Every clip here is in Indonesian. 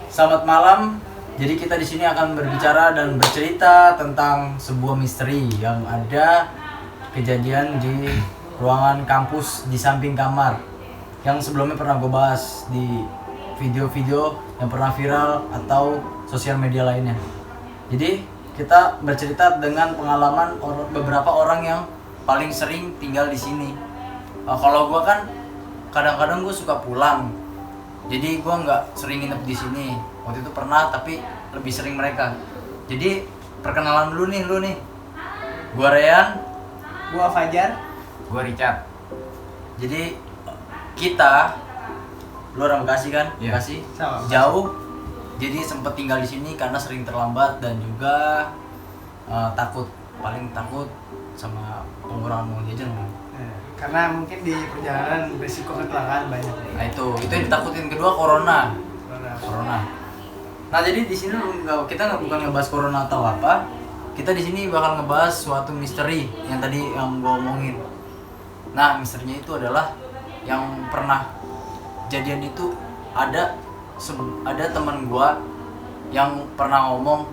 Selamat malam. Jadi kita di sini akan berbicara dan bercerita tentang sebuah misteri yang ada kejadian di ruangan kampus di samping kamar. Yang sebelumnya pernah gue bahas di video-video yang pernah viral atau sosial media lainnya. Jadi kita bercerita dengan pengalaman beberapa orang yang paling sering tinggal di sini. Kalau gue kan kadang-kadang gue suka pulang. Jadi gue nggak sering nginep di sini. Waktu itu pernah, tapi lebih sering mereka. Jadi perkenalan dulu nih, lu nih. Gue Reyan. Gua Fajar. Gua Richard. Jadi kita, lu orang Bekasi kan? Iya. Bekasi. Sama. Jauh. Jadi sempet tinggal di sini karena sering terlambat dan juga paling takut sama pengurangan uang jajan. Karena mungkin di perjalanan risiko kecelakaan banyak. Nah itu yang ditakutin. Kedua corona. Nah jadi di sini kita bukan ngebahas corona atau apa. Kita di sini bakal ngebahas suatu misteri yang tadi yang gue omongin. Nah misterinya itu adalah yang pernah jadian itu ada teman gue yang pernah ngomong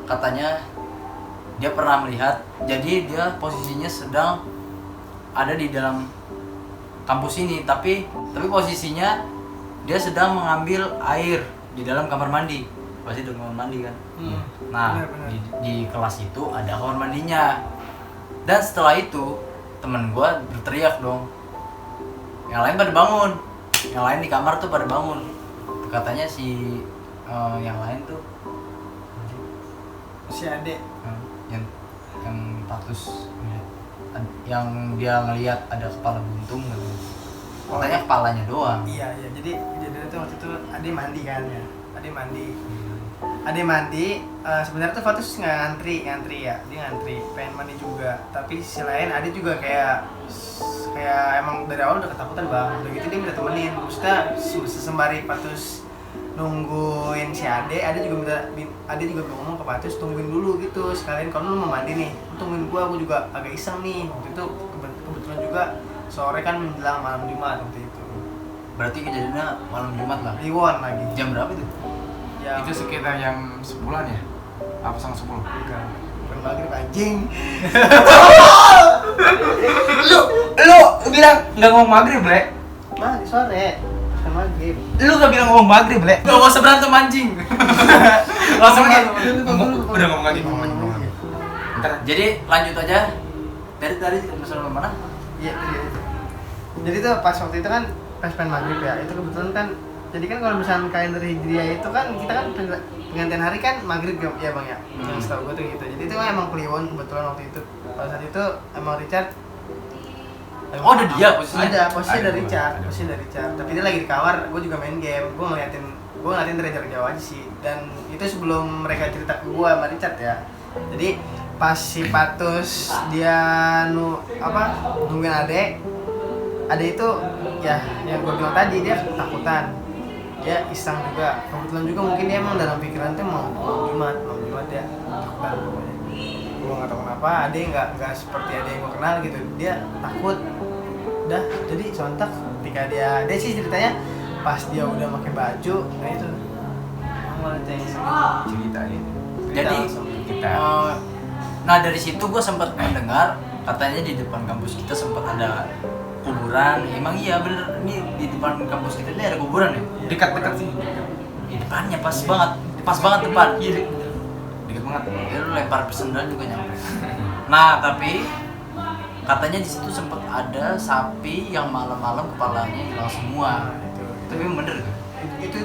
katanya dia pernah melihat. Jadi dia posisinya sedang ada di dalam kampus ini, tapi posisinya dia sedang mengambil air di dalam kamar mandi. Pasti di kamar mandi kan. Nah, Benar. di kelas itu ada kamar mandinya. Dan setelah itu temen gue berteriak dong. Yang lain pada bangun. Yang lain di kamar tuh pada bangun. Katanya si yang lain tuh Si Ade. yang status yang dia ngelihat ada kepala buntung gitu. Katanya kepalanya doang. Iya. Jadi kejadian itu waktu itu Ade mandi kan ya. Ade mandi. Sebenarnya tuh Fatus nggak ngantri ya. Dia ngantri, pengen mandi juga. Tapi sisi lain Ade juga kayak emang dari awal udah ketakutan bang. Udah gitu dia minta temenin. Maksudnya sembari Fatus nungguin si Ade juga ngomong ke Fatus tungguin dulu gitu. Sekalian kalau lu mau mandi nih, lu tungguin gua juga agak iseng nih. Waktu itu kebetulan juga sore kan menjelang malam Jumat waktu itu. Berarti kejadiannya malam Jumat lah. Liwon lagi. Jam berapa itu? Jam Itu sekitar jam 10-an ya? Apa setengah 10? bukan maghrib anjing. Lu bilang nggak ngomong maghrib, Ble? Mah di sore. Bukan maghrib. Lu nggak bilang ngomong maghrib, Ble? Gak usah berantem anjing. Langsung aja. Udah ngomong lagi. Bentar. Jadi lanjut aja. Dari masalah mana? Iya, itu. Jadi tuh pas waktu itu kan pas pengen maghrib ya. Itu kebetulan kan jadi kan kalau misalnya kalender Hijriah itu kan kita kan pengantin hari kan maghrib ya bang ya. Yang setahu gue tuh gitu. Jadi itu emang kliwon kebetulan waktu itu. Pada saat itu emang Richard. Oh ada dia posisinya? Ada posisinya Ada dari gua, Richard, ada. posisinya dari Richard. Tapi dia lagi di kamar, gue juga main game. Gue ngeliatin dari jarak jauh aja sih. Dan itu sebelum mereka cerita ke gue sama Richard ya. Jadi pas si Patus dia nungguin Ade itu ya yang gue bilang tadi dia ketakutan. Dia iseng juga. Kebetulan juga mungkin dia emang dalam pikiran tuh mau Jumat dia ketakutan pokoknya. Gue nggak tahu kenapa Ade nggak seperti Ade yang gue kenal gitu. Dia takut. Udah jadi sontak ketika dia sih ceritanya pas dia udah pakai baju, nah itu Cerita ini. Jadi Kita. Nah dari situ gue sempat mendengar katanya di depan kampus kita sempat ada kuburan. Emang iya bener, ini di depan kampus kita ini ada kuburan ya? Dekat-dekat sih. Di depannya pas banget depan. Iya, dekat banget. Ya lu lempar sendal juga nyampe. Nah tapi katanya di situ sempat ada sapi yang malam-malam kepalanya hilang semua. Tapi bener tuh. Itu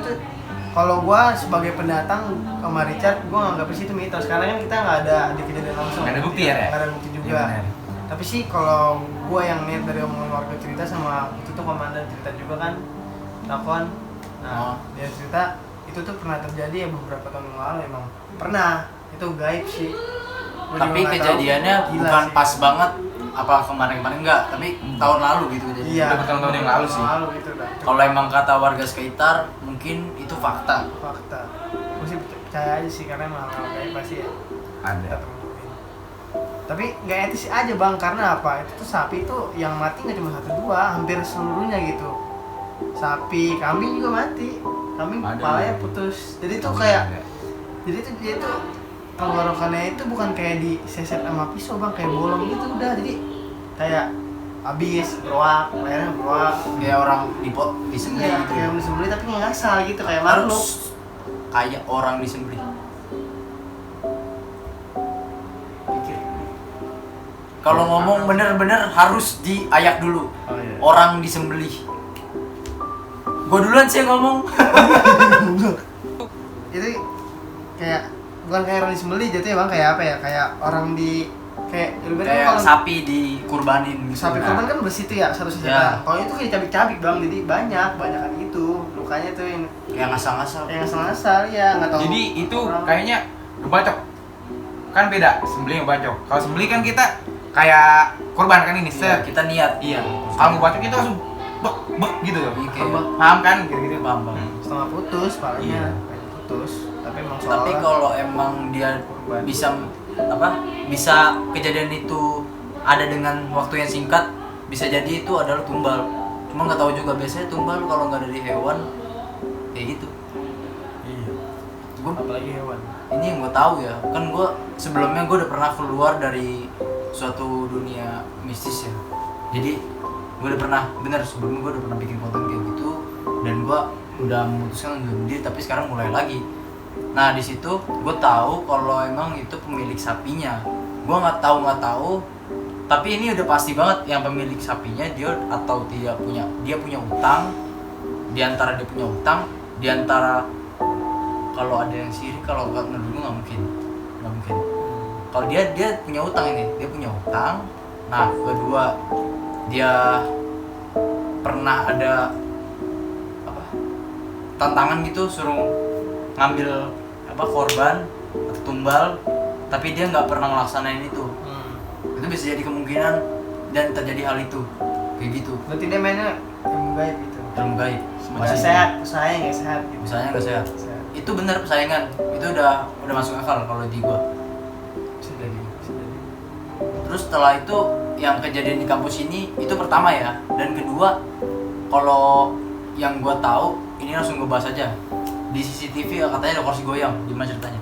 kalau gua sebagai pendatang sama Richard, gua nganggap itu mitos karena kan kita nggak ada di kejadian langsung. Nggak ada bukti ya, Re? Nggak ada bukti juga. Iya, benar. Tapi sih kalau gua yang lihat dari omongan warga cerita sama itu tuh komandan cerita juga kan, telepon. Nah, dia cerita itu tuh pernah terjadi ya beberapa tahun yang lalu emang pernah. Itu gaib sih. Gua Tapi juga nggak tahu. kejadiannya Gila bukan sih. pas banget apa kemarin-kemarin enggak, tapi tahun lalu gitu kejadiannya. Iya. Udah bertahun-tahun yang lalu sih. Lalu gitu dah. Kalau emang kata warga sekitar mungkin itu fakta. Fakta. Gua sih percaya aja sih karena emang hal gaib pasti ya. Ada. Kita temuin. Tapi nggak etis aja bang, karena apa? Itu tuh sapi itu yang mati nggak cuma 1-2, hampir seluruhnya gitu. sapi, kambing juga mati. Kambing Ada. kepalanya putus. Jadi tuh kayak jadi tuh dia tuh tenggorokannya itu bukan kayak diseset sama pisau bang, kayak bolong gitu udah. Jadi kayak habis beruak, lehernya beruak. Kayak orang disembelih Iya, gitu. kayak disembelih tapi nggak ngasal gitu kayak makhluk. Harus kayak orang disembelih. Pikir. Kalau ngomong bener-bener harus diayak dulu. Oh iya. Orang disembelih. Gua duluan sih yang ngomong. Itu kayak bukan kayak orang disembelih jatuhnya bang, kayak apa ya, kayak orang di kayak lebih Kayak kalau sapi dikurbanin gitu. sapi kurban kan bersih tuh ya satu sisi. Ya. Kalau itu kayak cabik-cabik bang, jadi banyakan gitu lukanya tuh yang Kayak ngasal-ngasal. ngasal-ngasal ya nggak tahu. Jadi itu orang. kayaknya ngebacok. Kan beda, sembelih ngebacok. Kalau sembelih kan kita kayak kurban kan ini, Iya, set. kita niat. Iya. Kalau ngebacok itu langsung bek gitu loh. Iya, kayak Bek. Paham kan gitu-gitu? paham, Bang. Setengah putus palanya, Iya. kayak putus. Tapi emang Tapi soalnya kalau emang dia bisa kejadian itu ada dengan waktu yang singkat, bisa jadi itu adalah tumbal. Cuma nggak tahu juga, biasanya tumbal kalau nggak dari hewan kayak gitu. iya. Gua, Apalagi hewan. ini yang gue tahu ya, kan gue sebelumnya gue udah pernah keluar dari suatu dunia mistis ya. Jadi gue udah pernah, bener sebelumnya gue udah pernah bikin konten kayak gitu, dan gue udah memutuskan untuk diri, tapi sekarang mulai lagi. Nah di situ gue tahu kalau emang itu pemilik sapinya. Gue nggak tahu, tapi ini udah pasti banget yang pemilik sapinya dia, atau dia punya utang. Di antara dia punya utang, di antara kalau ada yang sirik, kalau nggak menurut gue nggak mungkin. Kalau dia punya utang ini, dia punya utang. Nah kedua, dia pernah ada apa tantangan gitu, suruh ngambil korban atau tumbal, tapi dia nggak pernah ngelaksanain itu. Itu bisa jadi kemungkinan dan terjadi hal itu kayak gitu. Berarti dia mainnya ilmu gaib gitu. Ilmu gaib Masih sehat, usahanya nggak sehat gitu. misalnya nggak sehat. Sehat. Itu benar persaingan, itu udah masuk akal kalau di gua. Bisa jadi. Terus setelah itu yang kejadian di kampus ini itu pertama ya, dan kedua kalau yang gua tahu ini langsung gua bahas aja. Di CCTV katanya ada kursi goyang, gimana ceritanya?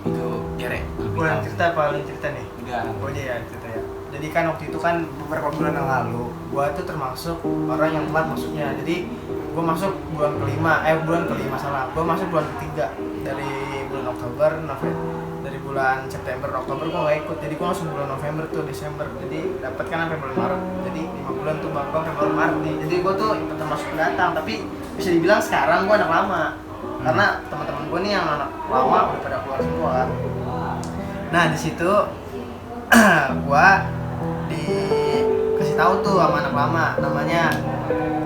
Itu derek. Gue yang cerita apa lu yang cerita nih? Udah. Oh iya ya cerita ya. Jadi kan waktu itu kan beberapa bulan yang lalu, gua tuh termasuk orang yang telat masuknya. Jadi gua masuk bulan kelima salah. Gua masuk bulan ketiga dari bulan Oktober, November. Dari bulan September, Oktober gua nggak ikut. Jadi gua langsung bulan November tuh, Desember. Jadi dapat kan sampai bulan Maret. Jadi 5 bulan tuh bang, sampai bulan Maret nih. Jadi gua tuh termasuk pendatang, tapi bisa dibilang sekarang gua anak lama. Karena teman-teman gua nih yang anak lama udah pada keluar semua kan. Nah di situ gua dikasih tahu tuh sama anak lama, namanya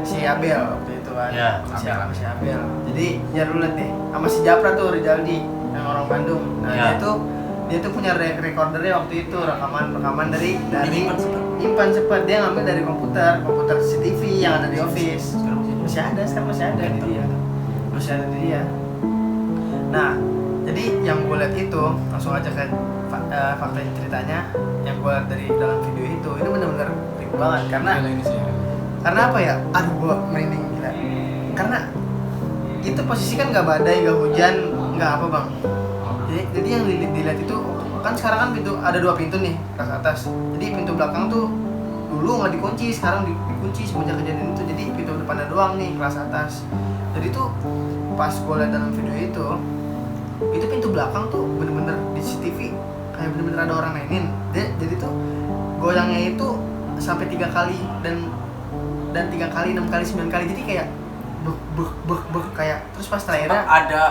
si Abel waktu itu kan. Ya, Si Abel. Jadi ya dulu liat nih, sama si Japra tuh Rijaldi yang orang Bandung. Nah Ya. dia tuh punya recordernya waktu itu, rekaman dari Nyimpan sempat dia ngambil dari komputer CCTV yang ada di office. Sekarang Masih ada di dia. Masih ada di dia. Nah, jadi yang gue lihat itu langsung aja ke fakta ceritanya yang gue lihat dari dalam video itu benar-benar freak banget karena apa ya? Aduh, gue merinding gila. Karena itu posisi kan nggak badai, nggak hujan, nggak apa bang. Jadi yang dilihat itu kan sekarang kan ada 2 pintu nih kelas atas. Jadi pintu belakang tuh dulu nggak dikunci, sekarang dikunci semenjak kejadian itu. Jadi pintu depannya doang nih kelas atas. Jadi tuh pas gue lihat dalam video itu pintu belakang tuh bener-bener di CCTV kayak bener-bener ada orang mainin. Jadi tuh goyangnya itu sampai 3 kali dan 3 kali, 6 kali, 9 kali. Jadi kayak bek kayak terus pas terakhirnya ada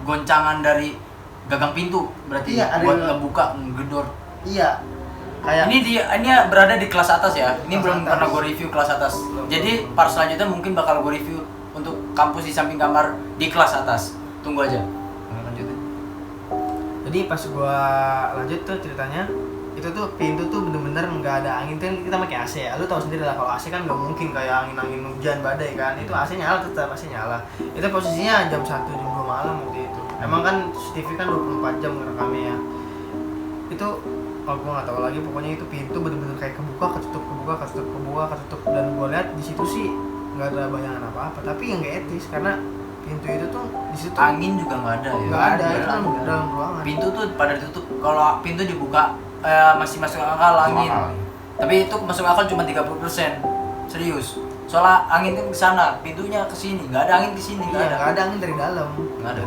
goncangan dari gagang pintu, berarti Iya, ada buat yang- ngebuka, ngegedor. iya kayak Ini berada di kelas atas ya. Ini Kelas belum atas. pernah gue review kelas atas. Jadi part selanjutnya mungkin bakal gue review untuk kampus di samping kamar di kelas atas. Tunggu aja. Lanjutin. Jadi pas gua lanjut tuh ceritanya, itu tuh pintu tuh bener-bener nggak ada angin. Kan kita pakai AC ya, lu tahu sendiri lah kalau AC kan nggak mungkin kayak angin hujan badai kan. Itu AC nyala, tetap AC nyala. Itu posisinya jam 1, jam 2 malam waktu itu. Emang kan CCTV kan 24 jam ngerekamnya ya. Itu gua nggak tahu lagi, pokoknya itu pintu bener-bener kayak kebuka ketutup. Dan gua lihat di situ sih nggak ada bayangan apa-apa, tapi yang nggak etis karena pintu itu tuh di situ Angin juga nggak ada ya. nggak ada, itu dalam ruangan. Pintu tuh pada ditutup. Kalau pintu dibuka masih masuk akal angin. Tapi itu masuk akal cuma 30%. Serius. Soalnya angin kan ke sana, pintunya ke sini. Nggak ada angin ke sini, Iya, nggak ada angin dari dalam. Nggak ada.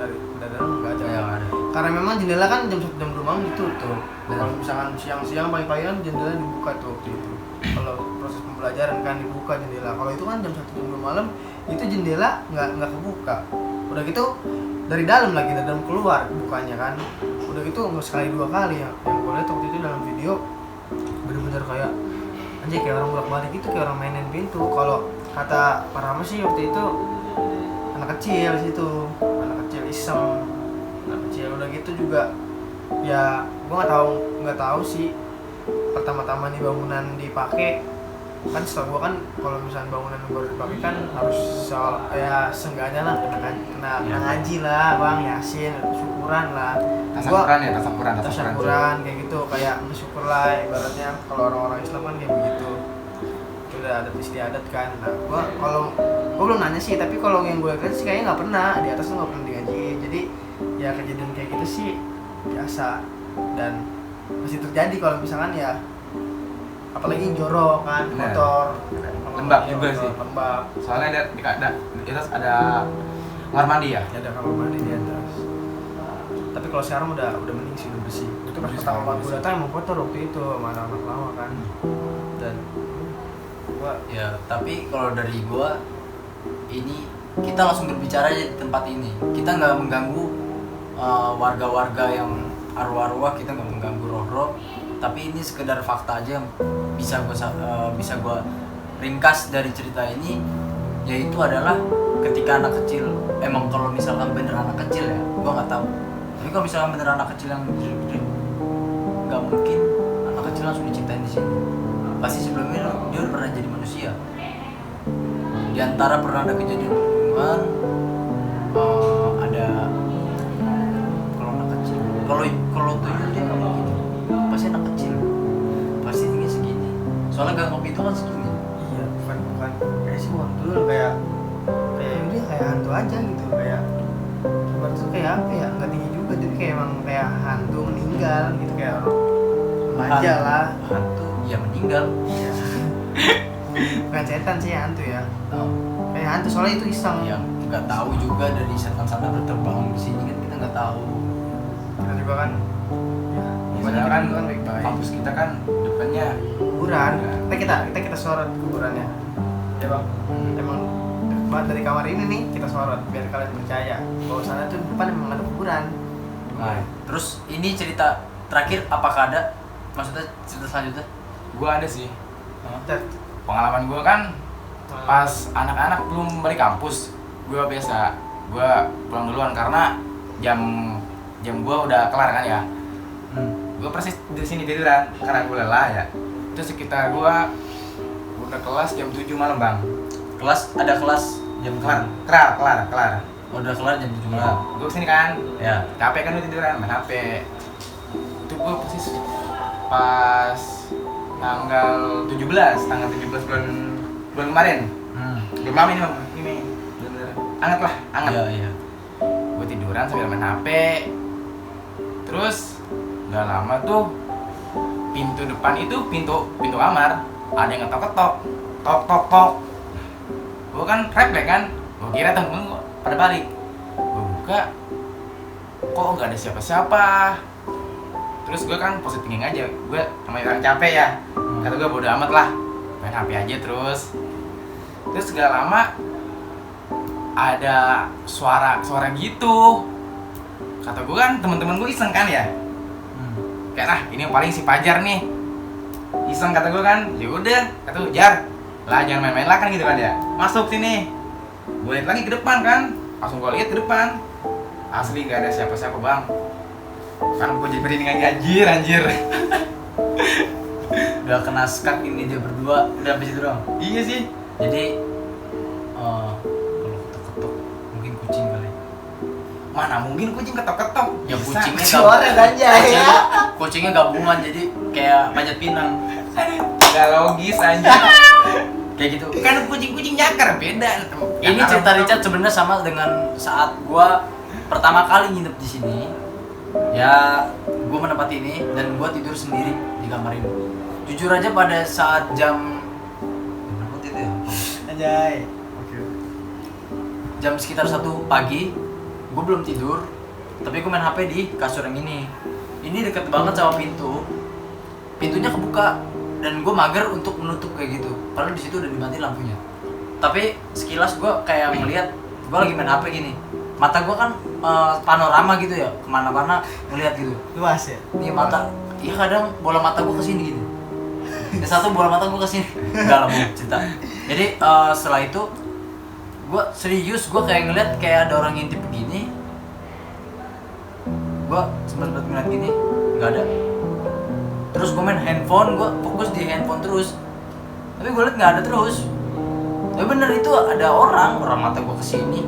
Dari dalam nggak ada. Ya, nggak ada. Karena memang jendela kan jam 1 jam 2 malam ditutup. Kalau misalkan siang-siang pagi-pagi kan jendela dibuka tuh waktu itu. Kalau proses pembelajaran kan dibuka jendela. Kalau itu kan jam 1 jam 2 malam itu jendela nggak kebuka. Udah gitu dari dalam lagi, dari dalam keluar bukanya kan. Udah gitu nggak sekali 2 kali ya. Yang gue lihat waktu itu dalam video bener-bener kayak anjir, kayak orang bolak-balik gitu, kayak orang mainin pintu. Kalau kata Pak Rama sih waktu itu anak kecil situ, anak kecil iseng, anak kecil. Udah gitu juga ya gua nggak tahu sih pertama-tama nih bangunan dipakai kan. Setelah gua kan kalau misalnya bangunan baru dipakai kan harus ya seenggaknya lah kena ngaji lah bang, yasin, syukuran lah. Tasakuran kayak gitu, kayak bersyukur lah ibaratnya. Kalau orang-orang Islam kan kayak begitu, itu udah adat istiadat kan. Nah gua belum nanya sih, tapi kalau yang gue lihat sih kayaknya nggak pernah di atas tuh nggak pernah digajiin. Jadi ya kejadian kayak gitu sih biasa dan masih terjadi kalau misalkan ya, apalagi jorok kan, motor lembab juga sih. Lembab, Soalnya di atas ada kamar mandi ya. ada kamar mandi di atas. Tapi kalau sekarang udah mending sih, udah bersih. Itu pas pertama gue datang emang kotor waktu itu sama anak-anak lama kan. Dan gua Ya, tapi kalau dari gua ini kita langsung berbicara aja di tempat ini. Kita nggak mengganggu warga-warga yang arwah-arwah, kita nggak mengganggu roh-roh. Tapi ini sekedar fakta aja yang bisa gua ringkas dari cerita ini, yaitu adalah ketika anak kecil, emang kalau misalkan bener anak kecil ya, gua nggak tahu. Tapi kalau misalkan bener anak kecil yang gede, nggak mungkin anak kecil langsung diciptain di sini. Pasti sebelumnya dia udah pernah jadi manusia. Di antara pernah ada kejadian pembunuhan, ada kalau anak kecil, kalau tuyul dia nggak mungkin, pasti anak kecil, pasti tinggi segini. Soalnya ganggu pintu kan segini. iya bukan kayak sih bukan dulu kayak udah kayak hantu aja gitu, kayak bukan tuh kayak apa ya, nggak tinggi juga, jadi kayak emang kayak hantu meninggal gitu, kayak orang remaja lah. Hantu ya meninggal. Iya. Bukan setan sih hantu ya, Oh, kayak hantu soalnya itu iseng. yang nggak tahu juga dari setan-setan berterbangan di sini kan kita nggak tahu. Kita juga kan ya, Padahal kan baik-baik. kampus kita kan depannya Kuburan, kita sorot kuburannya ya bang. Emang deket banget dari kamar ini nih, kita sorot biar kalian percaya bahwa sana tuh depan emang ada kuburan. Nah, terus ini cerita terakhir apakah ada? Maksudnya cerita selanjutnya? gua ada sih. Dan Pengalaman gua kan pas anak-anak belum balik kampus, gua biasa pulang duluan karena jam gua udah kelar kan ya. Gua persis di sini tiduran karena gua lelah ya. Itu sekitar gua udah kelas jam 7 malam bang. Ada kelas jam Kelar. udah kelar jam 7 malam. Gua kesini kan, Ya. capek kan udah tiduran main HP. Itu gua persis pas tanggal 17 bulan kemarin. Belum lama ini bang, ini bener-bener hangat. Iya. Gue tiduran sambil main HP. Terus gak lama tuh pintu depan itu pintu kamar ada yang ngetok-ketok, tok. Gue kan refleks kan, gue kira temen gue pada balik. Gue buka, kok nggak ada siapa-siapa. Terus gue kan positif thinking aja, gue namanya orang capek ya. Kata gue bodo amat lah, main HP aja terus. Terus gak lama ada suara gitu. Kata gue kan temen-temen gue iseng kan ya. Kayak nah ini yang paling si Pajar nih. Iseng kata gue kan, ya udah, kata gue Jar, lah jangan main-main lah kan gitu kan ya. Masuk sini. Gue lihat lagi ke depan kan, langsung gue lihat ke depan. Asli gak ada siapa-siapa bang. Kan gue jadi merinding lagi anjir. Udah kena skak ini dia berdua, udah habis itu doang. Iya sih. Jadi kalau ketok-ketok mungkin kucing kali. Mana mungkin kucing ketok-ketok. Ya Bisa. kucingnya suara aja ya. Kucingnya gabungan jadi kayak panjat pinang. Gak logis anjir. kayak gitu. Kan kucing-kucing nyakar beda. Ini cerita Richard sebenarnya sama dengan saat gua pertama kali nginep di sini. Ya, gua menempati ini dan gua tidur sendiri di kamar ini. Jujur aja pada saat jam berapa waktu itu ya? Anjay. Jam sekitar 1 pagi, gua belum tidur, tapi gua main HP di kasur yang ini. Ini deket banget sama pintu. Pintunya kebuka dan gue mager untuk menutup kayak gitu. Padahal di situ udah dimatiin lampunya. Tapi sekilas gue kayak ngeliat, gue lagi main HP gini. Mata gue kan panorama gitu ya, kemana-mana ngeliat gitu. Luas ya? Nih mata, iya kadang bola mata gue kesini gitu. Yang satu bola mata gue kesini. Enggak lah mau cerita. Jadi setelah itu gue serius, gue kayak ngeliat kayak ada orang ngintip begini. Gue sempat ngeliat gini, nggak ada. Terus gue main handphone, gue fokus di handphone terus. Tapi gue liat nggak ada terus. Tapi bener itu ada orang mata gue kesini.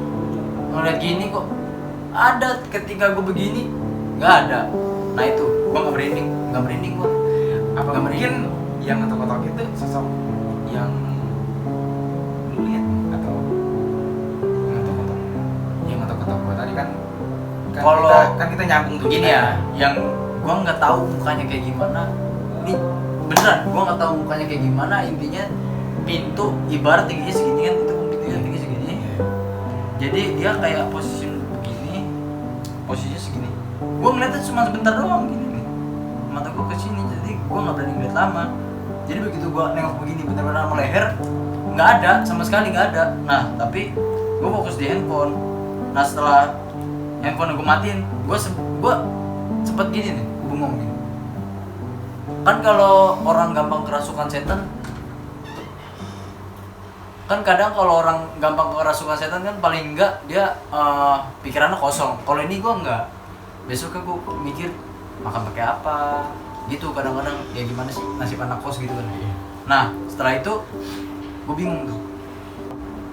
Ngeliat gini kok ada, ketika gue begini nggak ada. Nah itu, gue nggak merinding gue. Apa Nggak mungkin merinding. yang ngetok-ngetok itu sosok yang lu lihat atau ngetok-ngetok? Yang ngetok-ngetok gua tadi kan Kalau- kita nyambung tuh Gini ya, yang gue nggak tahu mukanya kayak gimana. Ini beneran, gue nggak tahu mukanya kayak gimana. Intinya pintu ibarat tingginya segini kan, itu kan pintunya tinggi segini. Jadi dia kayak posisi begini, posisinya segini. Gue ngeliatnya cuma sebentar doang gini nih. Mata gue ke sini, jadi gue nggak berani ngeliat lama. Jadi begitu gue nengok begini benar-benar meleher, nggak ada sama sekali, nggak ada. Nah tapi gue fokus di handphone. Nah setelah handphone gue matiin, gue sempet gini nih, bengong gini. Kan kalau orang gampang kerasukan setan, kan kadang kalau orang gampang kerasukan setan kan paling enggak dia pikirannya kosong. Kalau ini gue enggak. Besoknya gue mikir makan pakai apa, gitu kadang-kadang. Ya gimana sih nasib anak kos gitu kan. Nah setelah itu gue bingung tuh,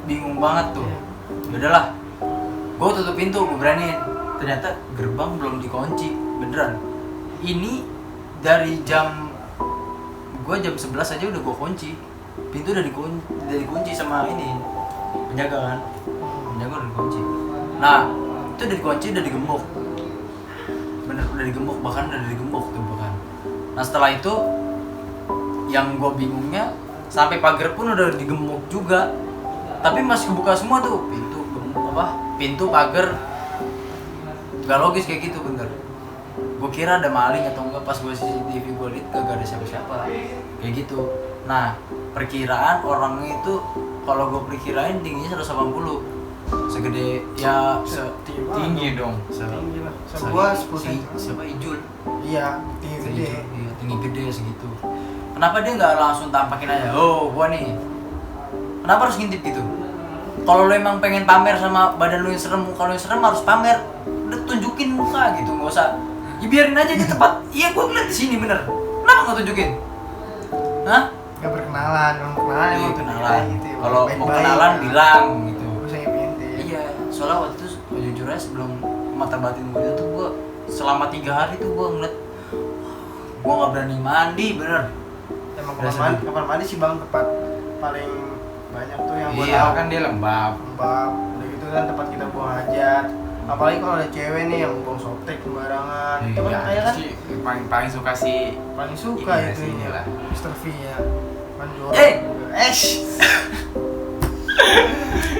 bingung banget tuh. Yaudahlah, gue tutup pintu, gue beraniin. Ternyata gerbang belum dikunci, beneran. Ini dari jam 11 aja udah gue kunci. Pintu udah dikunci sama ini penjaga kan. Penjaga udah dikunci. Nah, itu udah dikunci, udah digembok. Bener, udah digembok, bahkan udah digembok tuh bahkan. Nah, setelah itu yang gue bingungnya sampai pagar pun udah digembok juga. Tapi masih kebuka semua tuh pintu pagar. Gak logis kayak gitu bener. Gue kira ada maling atau enggak, pas gue CCTV gue liat gak ada siapa-siapa kayak gitu. Nah perkiraan orangnya itu kalau gue perkirain tingginya 180, segede ya tinggi dong. Tinggi lah. Gua 10 cm. Siapa Ijul? Iya, tinggi gede. Iya tinggi gede segitu. Kenapa dia nggak langsung tampakin aja? Oh gua nih. Kenapa harus ngintip gitu? Kalau lu emang pengen pamer sama badan lu yang serem, muka lu yang serem, harus pamer. Udah tunjukin muka gitu, nggak usah. Ya biarin aja di tempat. Iya gua ngeliat di sini bener. Kenapa nggak tunjukin? Hah? Gak berkenalan, kalau kenalan Iya emang kenalan. gitu ya, Kalau mau baik-baik. kenalan bilang gitu. Gua saya ngintip. Iya, soalnya waktu itu jujur aja sebelum mata batin gue itu gua selama 3 hari tuh gua ngeliat gua nggak berani mandi bener. Emang Berasa kamar mandi sih bang tempat paling banyak tuh yang buat Iya kan dia lembab. lembab. Udah gitu kan tempat kita buang hajat. Apalagi kalau ada cewek nih yang buang softtek sembarangan. Itu kan kayak kan sih paling suka sih paling suka Iya itu sih, ini lah. Mr. V ya. Kan jorok Eh! juga.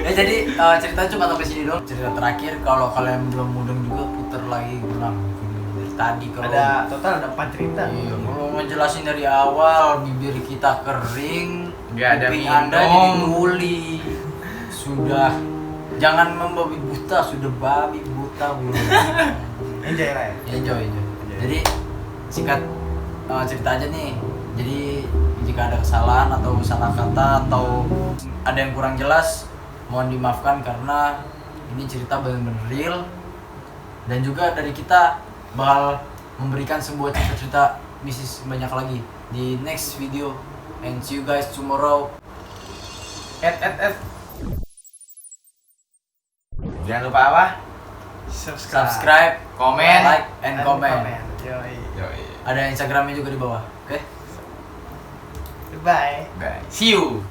Ya jadi cerita cuma sampai sini doang. Cerita terakhir, kalau kalian belum mudeng juga puter lagi ulang video dari tadi. Kalau Ada total ada 4 cerita. iya, kalau ngejelasin dari awal bibir kita kering, Nggak ada kuping minum. Anda jadi tuli. Sudah jangan membabi buta, sudah babi buta bulu. Enjoy lah ya. Enjoy. Jadi singkat cerita aja nih. Jadi jika ada kesalahan atau salah kata atau ada yang kurang jelas, mohon dimaafkan karena ini cerita benar-benar real, dan juga dari kita bakal memberikan sebuah cerita bisnis banyak lagi di next video, and see you guys tomorrow. Jangan lupa apa? Subscribe, Komen. like, and comment. Yoi. Yoi. Ada Instagramnya juga di bawah. Oke? Goodbye. Bye. See you.